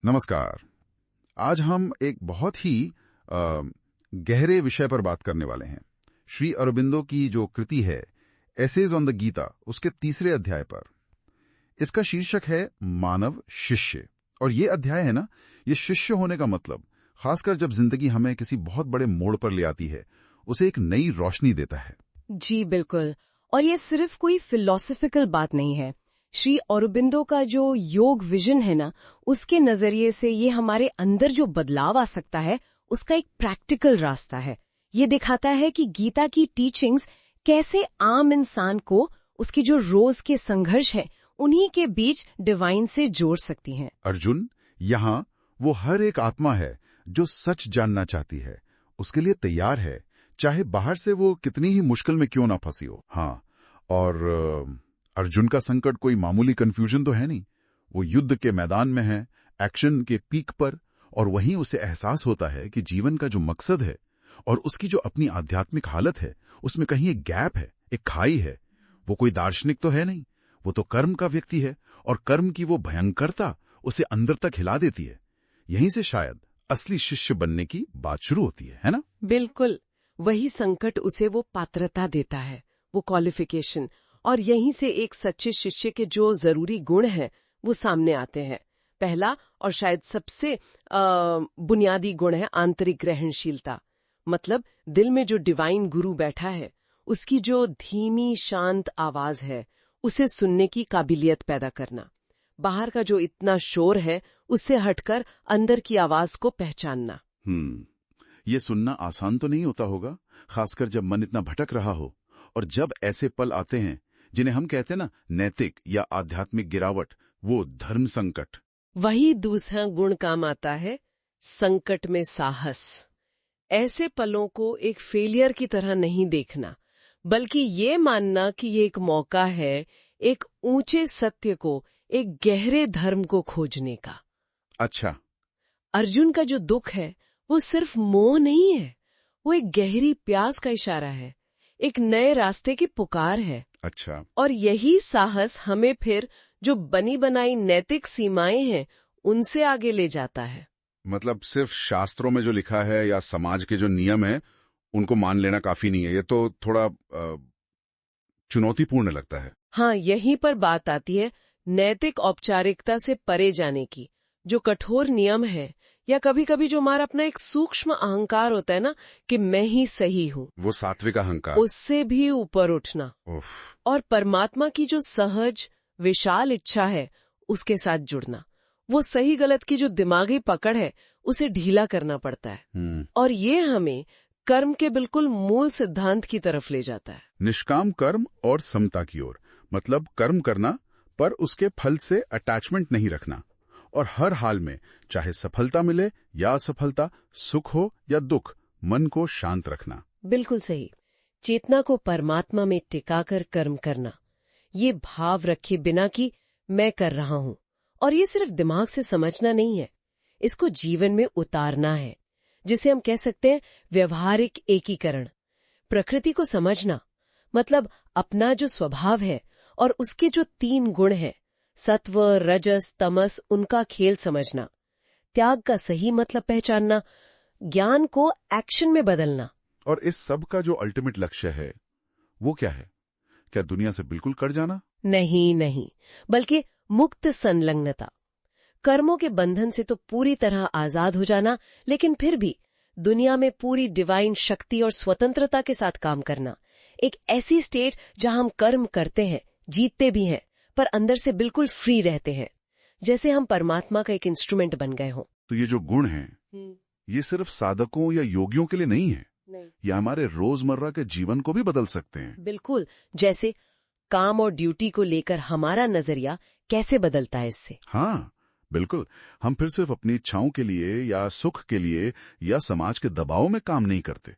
नमस्कार। आज हम एक बहुत ही गहरे विषय पर बात करने वाले हैं। श्री अरबिंदो की जो कृति है एसेज ऑन द गीता, उसके तीसरे अध्याय पर। इसका शीर्षक है मानव शिष्य। और ये अध्याय है ना, ये शिष्य होने का मतलब, खासकर जब जिंदगी हमें किसी बहुत बड़े मोड़ पर ले आती है, उसे एक नई रोशनी देता है। जी बिल्कुल। और ये सिर्फ कोई फिलॉसफिकल बात नहीं है। श्री अरबिंदो का जो योग विजन है ना, उसके नजरिए से ये हमारे अंदर जो बदलाव आ सकता है, उसका एक प्रैक्टिकल रास्ता है। ये दिखाता है कि गीता की टीचिंग्स कैसे आम इंसान को उसकी जो रोज के संघर्ष है, उन्हीं के बीच डिवाइन से जोड़ सकती हैं। अर्जुन, यहाँ वो हर एक आत्मा है जो सच जानना चाहती है, उसके लिए तैयार है, चाहे बाहर से वो कितनी ही मुश्किल में क्यों ना फंसी हो। हाँ, और अर्जुन का संकट कोई मामूली कंफ्यूजन तो है नहीं। वो युद्ध के मैदान में है, एक्शन के पीक पर, और वहीं उसे एहसास होता है कि जीवन का जो मकसद है और उसकी जो अपनी आध्यात्मिक हालत है, उसमें कहीं एक गैप है, एक खाई है। वो कोई दार्शनिक तो है नहीं, वो तो कर्म का व्यक्ति है, और कर्म की वो भयंकरता उसे अंदर तक हिला देती है। यहीं से शायद असली शिष्य बनने की बात शुरू होती है ना? बिल्कुल, वही संकट उसे वो पात्रता देता है, वो क्वालिफिकेशन, और यहीं से एक सच्चे शिष्य के जो जरूरी गुण हैं वो सामने आते हैं। पहला और शायद सबसे बुनियादी गुण है आंतरिक ग्रहणशीलता। मतलब दिल में जो डिवाइन गुरु बैठा है, उसकी जो धीमी शांत आवाज है, उसे सुनने की काबिलियत पैदा करना। बाहर का जो इतना शोर है, उससे हटकर अंदर की आवाज को पहचानना। ये सुनना आसान तो नहीं होता होगा, खासकर जब मन इतना भटक रहा हो, और जब ऐसे पल आते हैं जिन्हें हम कहते हैं ना, नैतिक या आध्यात्मिक गिरावट, वो धर्म संकट। वही दूसरा गुण काम आता है, संकट में साहस। ऐसे पलों को एक फेलियर की तरह नहीं देखना, बल्कि ये मानना कि ये एक मौका है एक ऊंचे सत्य को, एक गहरे धर्म को खोजने का। अच्छा, अर्जुन का जो दुख है वो सिर्फ मोह नहीं है, वो एक गहरी प्यास का इशारा है, एक नए रास्ते की पुकार है। अच्छा। और यही साहस हमें फिर जो बनी बनाई नैतिक सीमाएं हैं, उनसे आगे ले जाता है। मतलब सिर्फ शास्त्रों में जो लिखा है या समाज के जो नियम है, उनको मान लेना काफी नहीं है। ये तो थोड़ा चुनौतीपूर्ण लगता है। हाँ, यहीं पर बात आती है नैतिक औपचारिकता से परे जाने की। जो कठोर नियम है, या कभी कभी जो हमारा अपना एक सूक्ष्म अहंकार होता है ना, कि मैं ही सही हूँ, वो सात्विक अहंकार, उससे भी ऊपर उठना और परमात्मा की जो सहज विशाल इच्छा है, उसके साथ जुड़ना। वो सही गलत की जो दिमागी पकड़ है, उसे ढीला करना पड़ता है। और ये हमें कर्म के बिल्कुल मूल सिद्धांत की तरफ ले जाता है, निष्काम कर्म और समता की ओर। मतलब कर्म करना, पर उसके फल से अटैचमेंट नहीं रखना, और हर हाल में, चाहे सफलता मिले या असफलता, सुख हो या दुख, मन को शांत रखना। बिल्कुल सही। चेतना को परमात्मा में टिकाकर कर्म करना, ये भाव रखे बिना कि मैं कर रहा हूँ। और ये सिर्फ दिमाग से समझना नहीं है, इसको जीवन में उतारना है, जिसे हम कह सकते हैं व्यवहारिक एकीकरण। प्रकृति को समझना मतलब अपना जो स्वभाव है और उसके जो 3 गुण हैं, सत्व रजस तमस, उनका खेल समझना। त्याग का सही मतलब पहचानना, ज्ञान को एक्शन में बदलना। और इस सब का जो अल्टीमेट लक्ष्य है, वो क्या है? क्या दुनिया से बिल्कुल कट जाना? नहीं, बल्कि मुक्त संलग्नता। कर्मों के बंधन से तो पूरी तरह आजाद हो जाना, लेकिन फिर भी दुनिया में पूरी डिवाइन शक्ति और स्वतंत्रता के साथ काम करना। एक ऐसी स्टेट जहां हम कर्म करते हैं, जीतते भी हैं, पर अंदर से बिल्कुल फ्री रहते हैं, जैसे हम परमात्मा का एक इंस्ट्रूमेंट बन गए हों। तो ये जो गुण हैं, ये सिर्फ साधकों या योगियों के लिए नहीं है, ये हमारे रोजमर्रा के जीवन को भी बदल सकते हैं। बिल्कुल, जैसे काम और ड्यूटी को लेकर हमारा नजरिया कैसे बदलता है इससे। हाँ बिल्कुल, हम फिर सिर्फ अपनी इच्छाओं के लिए या सुख के लिए या समाज के दबाव में काम नहीं करते।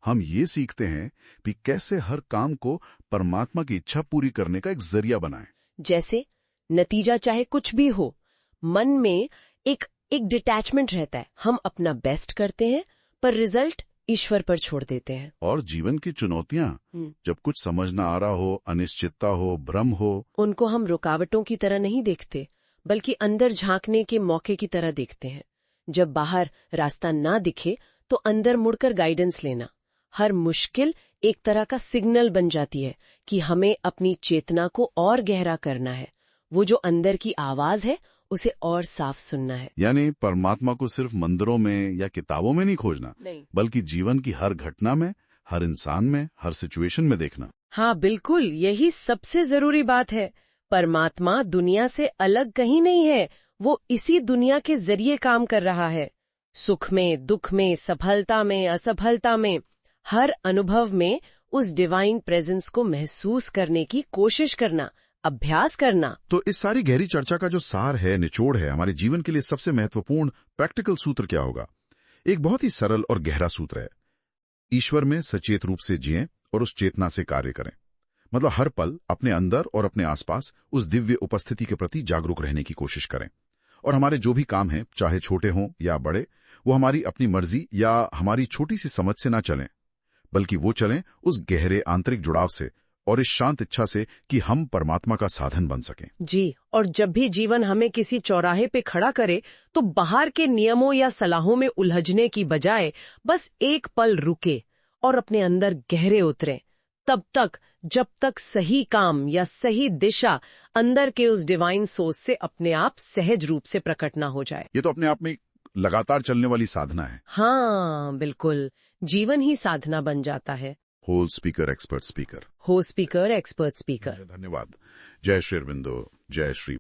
हम ये सीखते हैं कि कैसे हर काम को परमात्मा की इच्छा पूरी करने का एक जरिया बनाएं। जैसे नतीजा चाहे कुछ भी हो, मन में एक डिटैचमेंट रहता है। हम अपना बेस्ट करते हैं, पर रिजल्ट ईश्वर पर छोड़ देते हैं। और जीवन की चुनौतियां, जब कुछ समझ ना आ रहा हो, अनिश्चितता हो, भ्रम हो, उनको हम रुकावटों की तरह नहीं देखते, बल्कि अंदर झांकने के मौके की तरह देखते हैं। जब बाहर रास्ता ना दिखे तो अंदर मुड़कर गाइडेंस लेना। हर मुश्किल एक तरह का सिग्नल बन जाती है कि हमें अपनी चेतना को और गहरा करना है। वो जो अंदर की आवाज है उसे और साफ सुनना है। यानी परमात्मा को सिर्फ मंदिरों में या किताबों में नहीं खोजना, नहीं, बल्कि जीवन की हर घटना में, हर इंसान में, हर सिचुएशन में देखना। हाँ बिल्कुल, यही सबसे जरूरी बात है। परमात्मा दुनिया से अलग कहीं नहीं है, वो इसी दुनिया के जरिए काम कर रहा है। सुख में, दुख में, सफलता में, असफलता में, हर अनुभव में उस डिवाइन प्रेजेंस को महसूस करने की कोशिश करना, अभ्यास करना। तो इस सारी गहरी चर्चा का जो सार है, निचोड़ है, हमारे जीवन के लिए सबसे महत्वपूर्ण प्रैक्टिकल सूत्र क्या होगा? एक बहुत ही सरल और गहरा सूत्र है, ईश्वर में सचेत रूप से जिएं और उस चेतना से कार्य करें। मतलब हर पल अपने अंदर और अपने आसपास उस दिव्य उपस्थिति के प्रति जागरूक रहने की कोशिश करें। और हमारे जो भी काम हैं, चाहे छोटे हों या बड़े, वो हमारी अपनी मर्जी या हमारी छोटी सी समझ से ना चलें, बल्कि वो चलें उस गहरे आंतरिक जुड़ाव से और इस शांत इच्छा से कि हम परमात्मा का साधन बन सकें। जी, और जब भी जीवन हमें किसी चौराहे पे खड़ा करे तो बाहर के नियमों या सलाहों में उलझने की बजाय बस एक पल रुके और अपने अंदर गहरे उतरें, तब तक जब तक सही काम या सही दिशा अंदर के उस डिवाइन सोर्स से अपने आप सहज रूप से प्रकट ना हो जाए। ये तो अपने आप में लगातार चलने वाली साधना है। हाँ बिल्कुल, जीवन ही साधना बन जाता है। Whole speaker expert speaker. हो स्पीकर एक्सपर्ट स्पीकर। धन्यवाद। जय श्री अरविंदो, जय श्री